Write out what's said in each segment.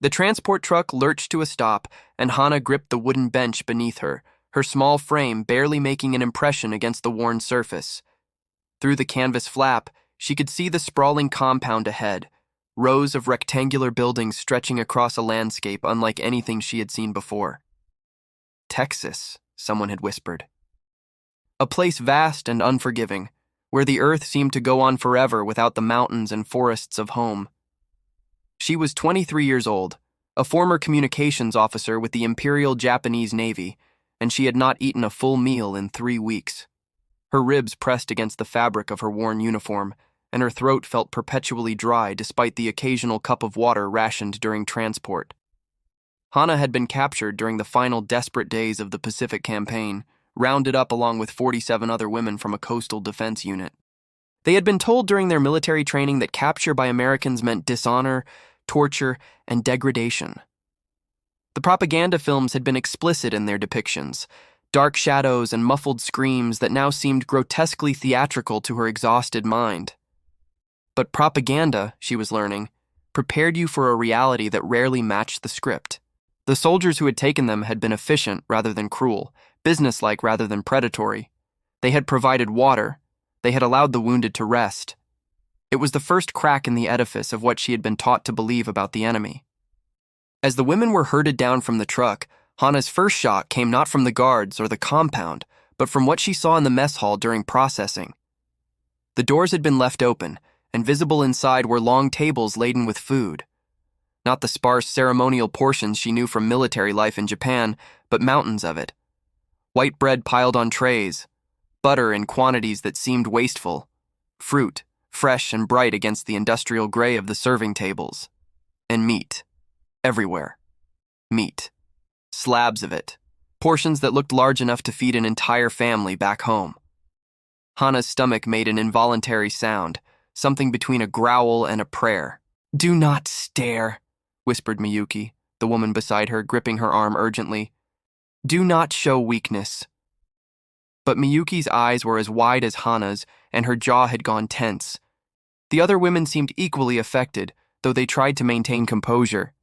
The transport truck lurched to a stop, and Hana gripped the wooden bench beneath her, her small frame barely making an impression against the worn surface. Through the canvas flap, she could see the sprawling compound ahead, rows of rectangular buildings stretching across a landscape unlike anything she had seen before. Texas, someone had whispered. A place vast and unforgiving, where the earth seemed to go on forever without the mountains and forests of home. She was 23 years old, a former communications officer with the Imperial Japanese Navy, and she had not eaten a full meal in 3 weeks. Her ribs pressed against the fabric of her worn uniform, and her throat felt perpetually dry despite the occasional cup of water rationed during transport. Hana had been captured during the final desperate days of the Pacific Campaign, rounded up along with 47 other women from a coastal defense unit. They had been told during their military training that capture by Americans meant dishonor, torture, and degradation. The propaganda films had been explicit in their depictions, dark shadows and muffled screams that now seemed grotesquely theatrical to her exhausted mind. But propaganda, she was learning, prepared you for a reality that rarely matched the script. The soldiers who had taken them had been efficient rather than cruel, businesslike rather than predatory. They had provided water. They had allowed the wounded to rest. It was the first crack in the edifice of what she had been taught to believe about the enemy. As the women were herded down from the truck, Hana's first shock came not from the guards or the compound, but from what she saw in the mess hall during processing. The doors had been left open, and visible inside were long tables laden with food. Not the sparse ceremonial portions she knew from military life in Japan, but mountains of it. White bread piled on trays, butter in quantities that seemed wasteful, fruit, fresh and bright against the industrial gray of the serving tables, and meat. Everywhere. Meat. Slabs of it. Portions that looked large enough to feed an entire family back home. Hana's stomach made an involuntary sound, something between a growl and a prayer. "Do not stare," whispered Miyuki, the woman beside her, gripping her arm urgently. "Do not show weakness." But Miyuki's eyes were as wide as Hana's, and her jaw had gone tense. The other women seemed equally affected, though they tried to maintain composure.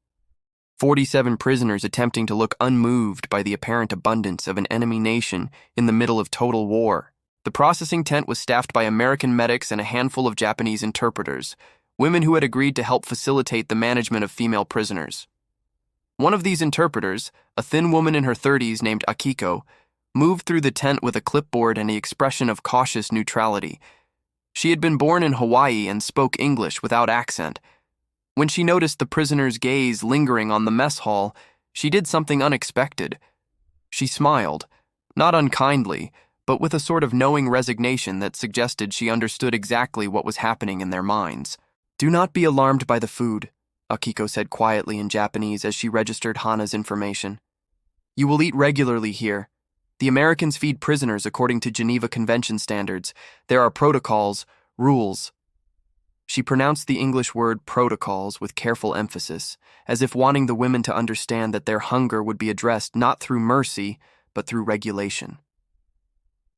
47 prisoners attempting to look unmoved by the apparent abundance of an enemy nation in the middle of total war. The processing tent was staffed by American medics and a handful of Japanese interpreters, women who had agreed to help facilitate the management of female prisoners. One of these interpreters, a thin woman in her 30s named Akiko, moved through the tent with a clipboard and the expression of cautious neutrality. She had been born in Hawaii and spoke English without accent. When she noticed the prisoner's gaze lingering on the mess hall, she did something unexpected. She smiled, not unkindly, but with a sort of knowing resignation that suggested she understood exactly what was happening in their minds. "Do not be alarmed by the food," Akiko said quietly in Japanese as she registered Hana's information. "You will eat regularly here. The Americans feed prisoners according to Geneva Convention standards. There are protocols, rules." She pronounced the English word protocols with careful emphasis, as if wanting the women to understand that their hunger would be addressed not through mercy, but through regulation.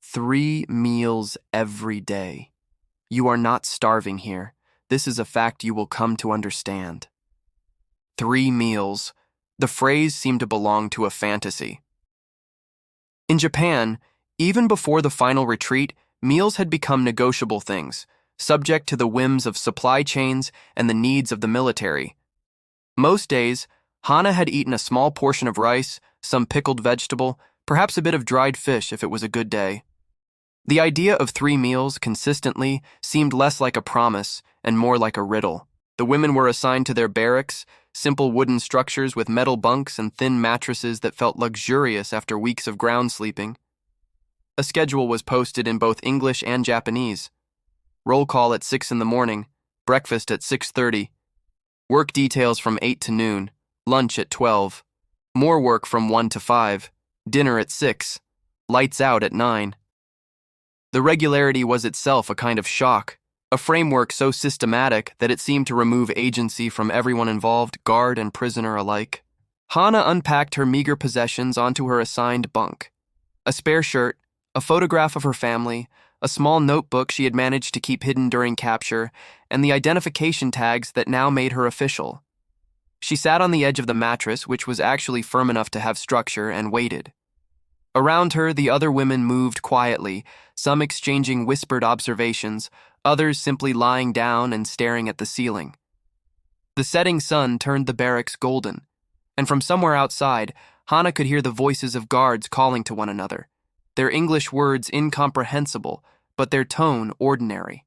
3 meals every day. You are not starving here. This is a fact you will come to understand. 3 meals. The phrase seemed to belong to a fantasy. In Japan, even before the final retreat, meals had become negotiable things, subject to the whims of supply chains and the needs of the military. Most days, Hana had eaten a small portion of rice, some pickled vegetable, perhaps a bit of dried fish if it was a good day. The idea of 3 meals consistently seemed less like a promise and more like a riddle. The women were assigned to their barracks, simple wooden structures with metal bunks and thin mattresses that felt luxurious after weeks of ground sleeping. A schedule was posted in both English and Japanese. Roll call at 6 in the morning, breakfast at 6:30, work details from 8 to noon, lunch at 12, more work from 1 to 5, dinner at 6, lights out at 9. The regularity was itself a kind of shock, a framework so systematic that it seemed to remove agency from everyone involved, guard and prisoner alike. Hana unpacked her meager possessions onto her assigned bunk. A spare shirt, a photograph of her family, a small notebook she had managed to keep hidden during capture, and the identification tags that now made her official. She sat on the edge of the mattress, which was actually firm enough to have structure, and waited. Around her, the other women moved quietly, some exchanging whispered observations, others simply lying down and staring at the ceiling. The setting sun turned the barracks golden, and from somewhere outside, Hana could hear the voices of guards calling to one another, their English words incomprehensible, but their tone ordinary.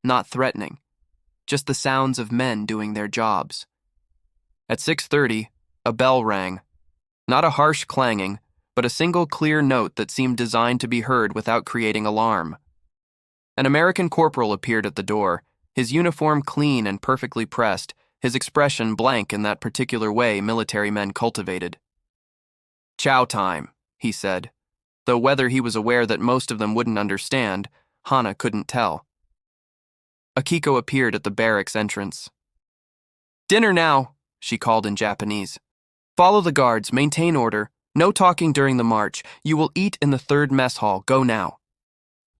Not threatening, just the sounds of men doing their jobs. At 6:30, a bell rang. Not a harsh clanging, but a single clear note that seemed designed to be heard without creating alarm. An American corporal appeared at the door, his uniform clean and perfectly pressed, his expression blank in that particular way military men cultivated. "Chow time," he said, though whether he was aware that most of them wouldn't understand, Hana couldn't tell. Akiko appeared at the barracks entrance. "Dinner now," she called in Japanese. "Follow the guards, maintain order. No talking during the march. You will eat in the 3rd mess hall. Go now."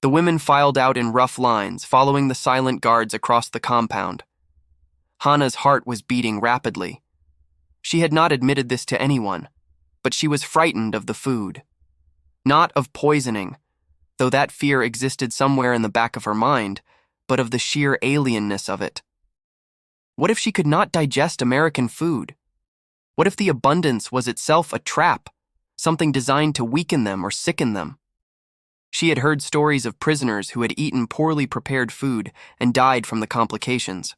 The women filed out in rough lines, following the silent guards across the compound. Hana's heart was beating rapidly. She had not admitted this to anyone, but she was frightened of the food. Not of poisoning, though that fear existed somewhere in the back of her mind, but of the sheer alienness of it. What if she could not digest American food? What if the abundance was itself a trap, something designed to weaken them or sicken them? She had heard stories of prisoners who had eaten poorly prepared food and died from the complications.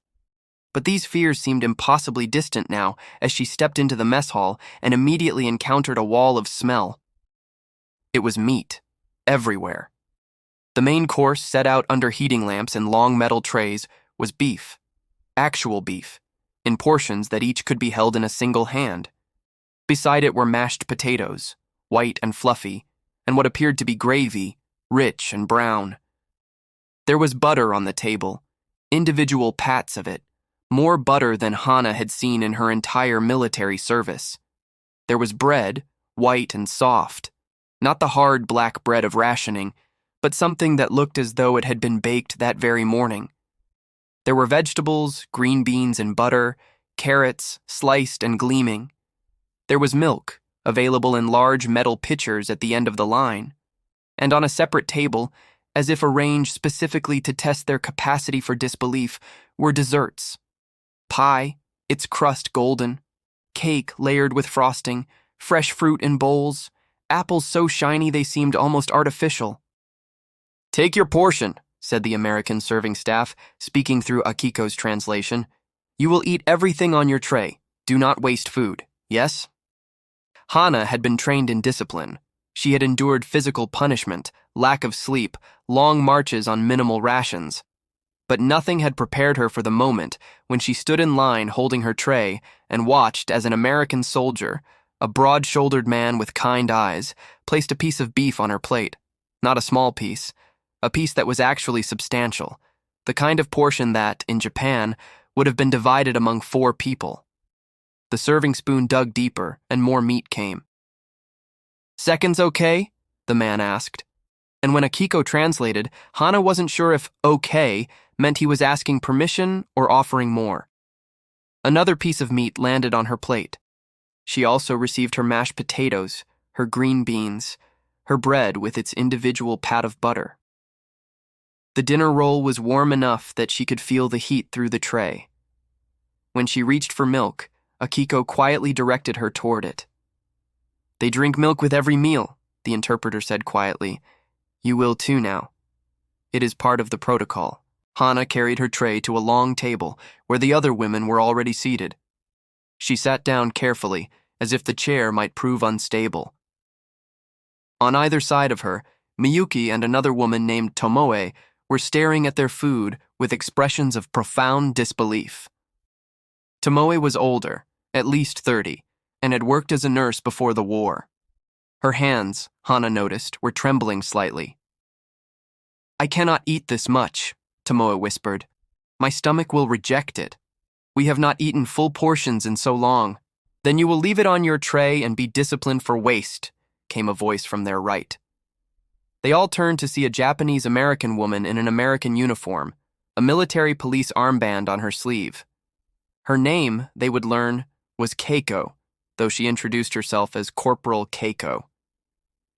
But these fears seemed impossibly distant now as she stepped into the mess hall and immediately encountered a wall of smell. It was meat, everywhere. The main course, set out under heating lamps in long metal trays, was beef. Actual beef, in portions that each could be held in a single hand. Beside it were mashed potatoes, white and fluffy, and what appeared to be gravy, rich and brown. There was butter on the table, individual pats of it, more butter than Hana had seen in her entire military service. There was bread, white and soft, not the hard black bread of rationing, but something that looked as though it had been baked that very morning. There were vegetables, green beans and butter, carrots, sliced and gleaming. There was milk, available in large metal pitchers at the end of the line. And on a separate table, as if arranged specifically to test their capacity for disbelief, were desserts. Pie, its crust golden, cake layered with frosting, fresh fruit in bowls, apples so shiny they seemed almost artificial. "Take your portion," said the American serving staff, speaking through Akiko's translation. "You will eat everything on your tray. Do not waste food, yes?" Hana had been trained in discipline. She had endured physical punishment, lack of sleep, long marches on minimal rations. But nothing had prepared her for the moment when she stood in line holding her tray and watched as an American soldier, a broad-shouldered man with kind eyes, placed a piece of beef on her plate. Not a small piece, a piece that was actually substantial, the kind of portion that, in Japan, would have been divided among 4 people. The serving spoon dug deeper, and more meat came. "Seconds okay?" the man asked. And when Akiko translated, Hana wasn't sure if okay meant he was asking permission or offering more. Another piece of meat landed on her plate. She also received her mashed potatoes, her green beans, her bread with its individual pat of butter. The dinner roll was warm enough that she could feel the heat through the tray. When she reached for milk, Akiko quietly directed her toward it. "They drink milk with every meal," the interpreter said quietly. "You will too now. It is part of the protocol." Hana carried her tray to a long table where the other women were already seated. She sat down carefully, as if the chair might prove unstable. On either side of her, Miyuki and another woman named Tomoe were staring at their food with expressions of profound disbelief. Tomoe was older, at least 30, and had worked as a nurse before the war. Her hands, Hana noticed, were trembling slightly. "I cannot eat this much," Tomoe whispered. "My stomach will reject it. We have not eaten full portions in so long." "Then you will leave it on your tray and be disciplined for waste," came a voice from their right. They all turned to see a Japanese-American woman in an American uniform, a military police armband on her sleeve. Her name, they would learn, was Keiko, though she introduced herself as Corporal Keiko.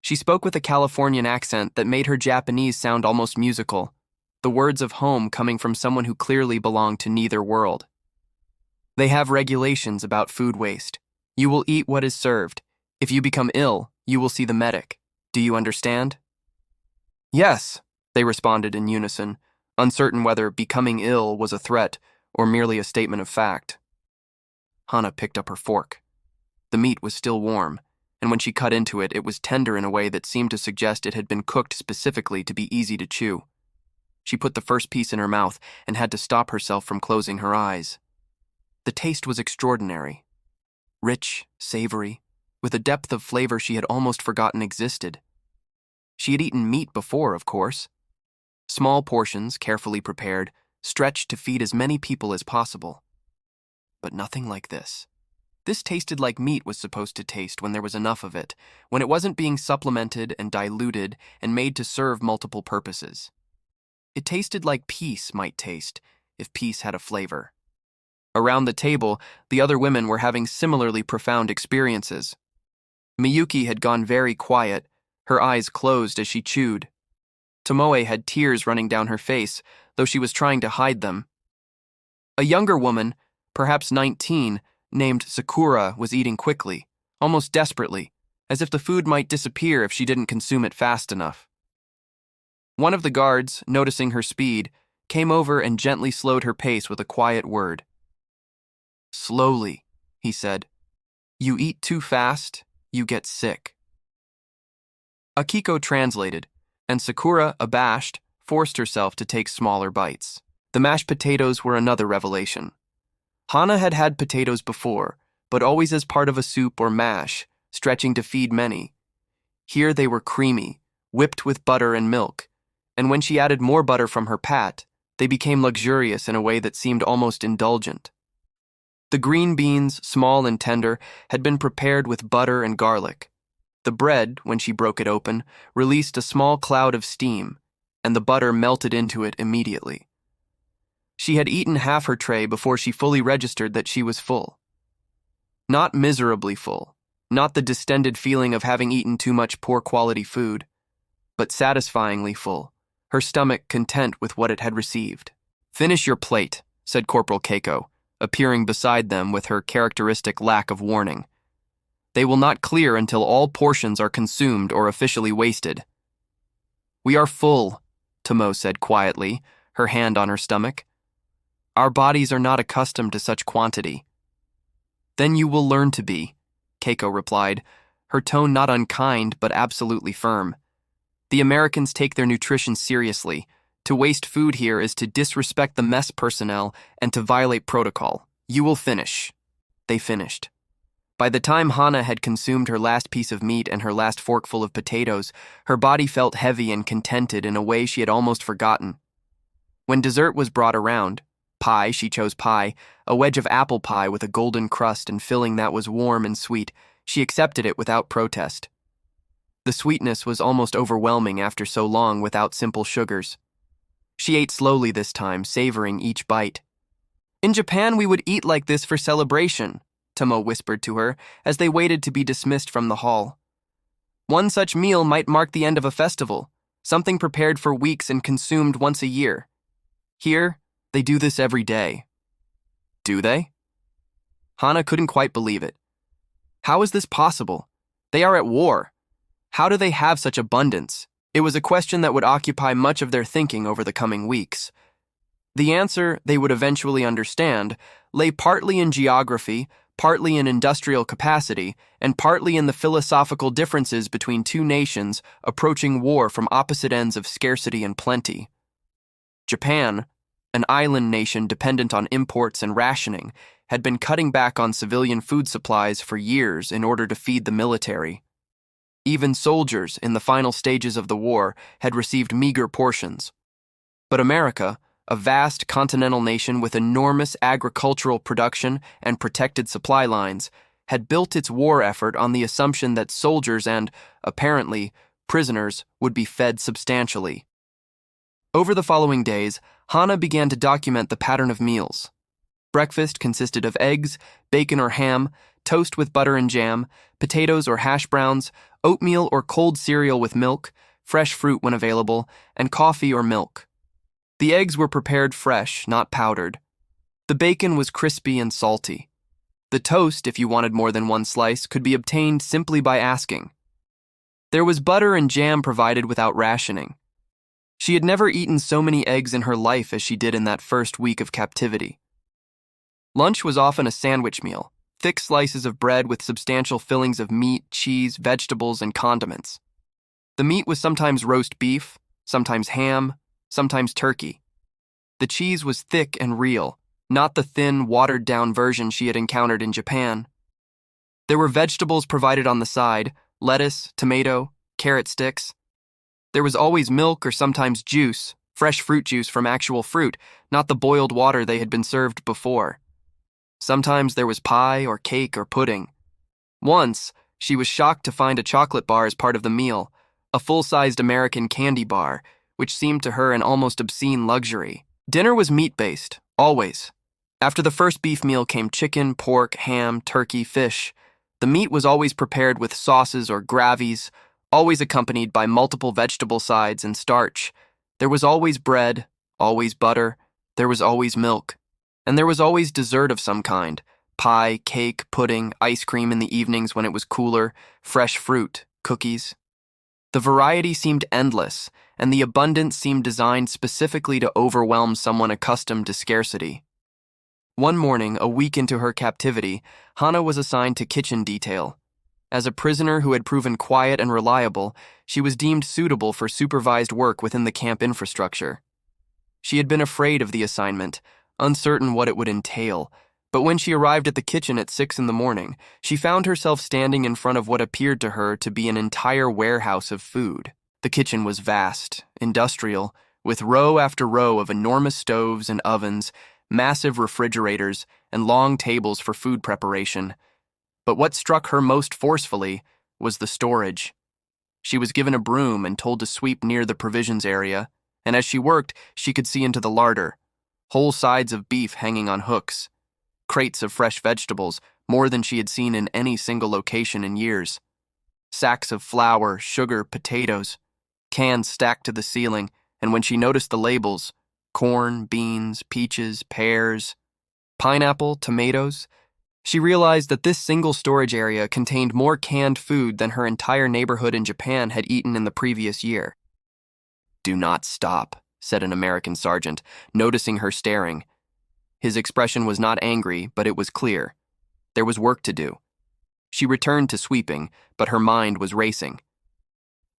She spoke with a Californian accent that made her Japanese sound almost musical, the words of home coming from someone who clearly belonged to neither world. They have regulations about food waste. You will eat what is served. If you become ill, you will see the medic. Do you understand? Yes, they responded in unison, uncertain whether becoming ill was a threat or merely a statement of fact. Hana picked up her fork. The meat was still warm, and when she cut into it, it was tender in a way that seemed to suggest it had been cooked specifically to be easy to chew. She put the first piece in her mouth and had to stop herself from closing her eyes. The taste was extraordinary. Rich, savory, with a depth of flavor she had almost forgotten existed. She had eaten meat before, of course. Small portions, carefully prepared, stretched to feed as many people as possible. But nothing like this. This tasted like meat was supposed to taste when there was enough of it, when it wasn't being supplemented and diluted and made to serve multiple purposes. It tasted like peace might taste, if peace had a flavor. Around the table, the other women were having similarly profound experiences. Miyuki had gone very quiet, her eyes closed as she chewed. Tomoe had tears running down her face, though she was trying to hide them. A younger woman, perhaps 19, named Sakura, was eating quickly, almost desperately, as if the food might disappear if she didn't consume it fast enough. One of the guards, noticing her speed, came over and gently slowed her pace with a quiet word. "Slowly," he said. "You eat too fast, you get sick." Akiko translated, and Sakura, abashed, forced herself to take smaller bites. The mashed potatoes were another revelation. Hana had had potatoes before, but always as part of a soup or mash, stretching to feed many. Here they were creamy, whipped with butter and milk, and when she added more butter from her pat, they became luxurious in a way that seemed almost indulgent. The green beans, small and tender, had been prepared with butter and garlic. The bread, when she broke it open, released a small cloud of steam, and the butter melted into it immediately. She had eaten half her tray before she fully registered that she was full. Not miserably full, not the distended feeling of having eaten too much poor-quality food, but satisfyingly full, her stomach content with what it had received. "Finish your plate," said Corporal Keiko, appearing beside them with her characteristic lack of warning. "They will not clear until all portions are consumed or officially wasted." "We are full," Tomo said quietly, her hand on her stomach. "Our bodies are not accustomed to such quantity." "Then you will learn to be," Keiko replied, her tone not unkind but absolutely firm. "The Americans take their nutrition seriously. To waste food here is to disrespect the mess personnel and to violate protocol. You will finish." They finished. By the time Hana had consumed her last piece of meat and her last forkful of potatoes, her body felt heavy and contented in a way she had almost forgotten. When dessert was brought around, pie, she chose pie, a wedge of apple pie with a golden crust and filling that was warm and sweet, she accepted it without protest. The sweetness was almost overwhelming after so long without simple sugars. She ate slowly this time, savoring each bite. "In Japan, we would eat like this for celebration," Tomo whispered to her as they waited to be dismissed from the hall. "One such meal might mark the end of a festival, something prepared for weeks and consumed once a year. Here, they do this every day." "Do they?" Hana couldn't quite believe it. How is this possible? They are at war. How do they have such abundance? It was a question that would occupy much of their thinking over the coming weeks. The answer, they would eventually understand, lay partly in geography, partly in industrial capacity, and partly in the philosophical differences between two nations approaching war from opposite ends of scarcity and plenty. Japan, an island nation dependent on imports and rationing, had been cutting back on civilian food supplies for years in order to feed the military. Even soldiers, in the final stages of the war, had received meager portions. But America, a vast continental nation with enormous agricultural production and protected supply lines, had built its war effort on the assumption that soldiers and, apparently, prisoners would be fed substantially. Over the following days, Hana began to document the pattern of meals. Breakfast consisted of eggs, bacon or ham, toast with butter and jam, potatoes or hash browns, oatmeal or cold cereal with milk, fresh fruit when available, and coffee or milk. The eggs were prepared fresh, not powdered. The bacon was crispy and salty. The toast, if you wanted more than one slice, could be obtained simply by asking. There was butter and jam provided without rationing. She had never eaten so many eggs in her life as she did in that first week of captivity. Lunch was often a sandwich meal, thick slices of bread with substantial fillings of meat, cheese, vegetables, and condiments. The meat was sometimes roast beef, sometimes ham, sometimes turkey. The cheese was thick and real, not the thin, watered-down version she had encountered in Japan. There were vegetables provided on the side, lettuce, tomato, carrot sticks. There was always milk or sometimes juice, fresh fruit juice from actual fruit, not the boiled water they had been served before. Sometimes there was pie or cake or pudding. Once, she was shocked to find a chocolate bar as part of the meal, a full-sized American candy bar, which seemed to her an almost obscene luxury. Dinner was meat-based, always. After the first beef meal came chicken, pork, ham, turkey, fish. The meat was always prepared with sauces or gravies, always accompanied by multiple vegetable sides and starch. There was always bread, always butter, there was always milk. And there was always dessert of some kind, pie, cake, pudding, ice cream in the evenings when it was cooler, fresh fruit, cookies. The variety seemed endless, and the abundance seemed designed specifically to overwhelm someone accustomed to scarcity. One morning, a week into her captivity, Hana was assigned to kitchen detail. As a prisoner who had proven quiet and reliable, she was deemed suitable for supervised work within the camp infrastructure. She had been afraid of the assignment, uncertain what it would entail, but when she arrived at the kitchen at 6 a.m, she found herself standing in front of what appeared to her to be an entire warehouse of food. The kitchen was vast, industrial, with row after row of enormous stoves and ovens, massive refrigerators, and long tables for food preparation. But what struck her most forcefully was the storage. She was given a broom and told to sweep near the provisions area, and as she worked, she could see into the larder. Whole sides of beef hanging on hooks. Crates of fresh vegetables, more than she had seen in any single location in years. Sacks of flour, sugar, potatoes. Cans stacked to the ceiling, and when she noticed the labels, corn, beans, peaches, pears, pineapple, tomatoes, she realized that this single storage area contained more canned food than her entire neighborhood in Japan had eaten in the previous year. "Do not stop," said an American sergeant, noticing her staring. His expression was not angry, but it was clear. There was work to do. She returned to sweeping, but her mind was racing.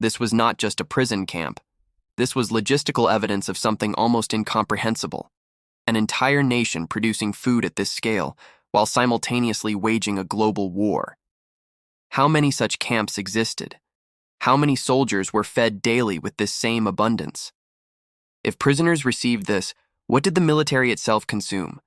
This was not just a prison camp. This was logistical evidence of something almost incomprehensible. An entire nation producing food at this scale, while simultaneously waging a global war. How many such camps existed? How many soldiers were fed daily with this same abundance? If prisoners received this, what did the military itself consume?